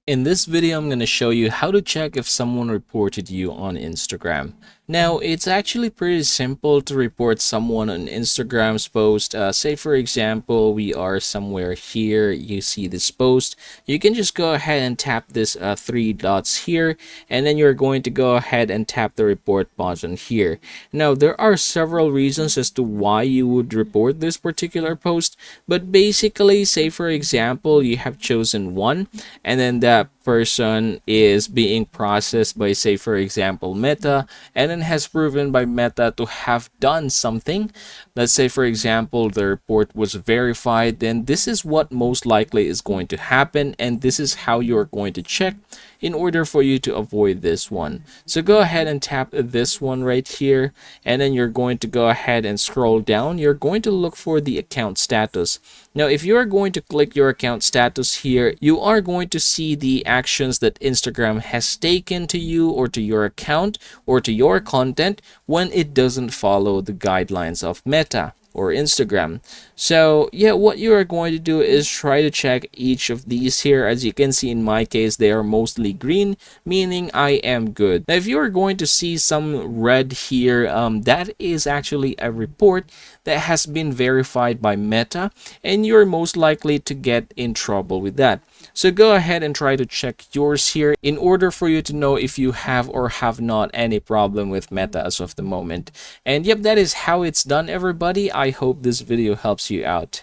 In this video, I'm going to show you how to check if someone reported you on Instagram. Now, it's actually pretty simple to report someone on Instagram's post. Say, for example, we are somewhere here. You see this post. You can just go ahead and tap this three dots here, and then you're going to go ahead and tap the report button here. Now, there are several reasons as to why you would report this particular post, but basically, say, for example, you have chosen one, and then that person is being processed by, say, for example, Meta, and then has proven by Meta to have done something. Let's say, for example, the report was verified, then this is what most likely is going to happen, and this is how you're going to check in order for you to avoid this one. So go ahead and tap this one right here, and then you're going to go ahead and scroll down. You're going to look for the account status. Now, if you are going to click your account status here, you are going to see the actions that Instagram has taken to you or to your account or to your content when it doesn't follow the guidelines of Meta or Instagram. So yeah, what you are going to do is try to check each of these here. As you can see, in my case, they are mostly green, meaning I am good. Now, if you are going to see some red here, that is actually a report that has been verified by Meta, and you're most likely to get in trouble with that. So go ahead and try to check yours here in order for you to know if you have or have not any problem with Meta as of the moment. And yep, that is how it's done, everybody. I hope this video helps you out.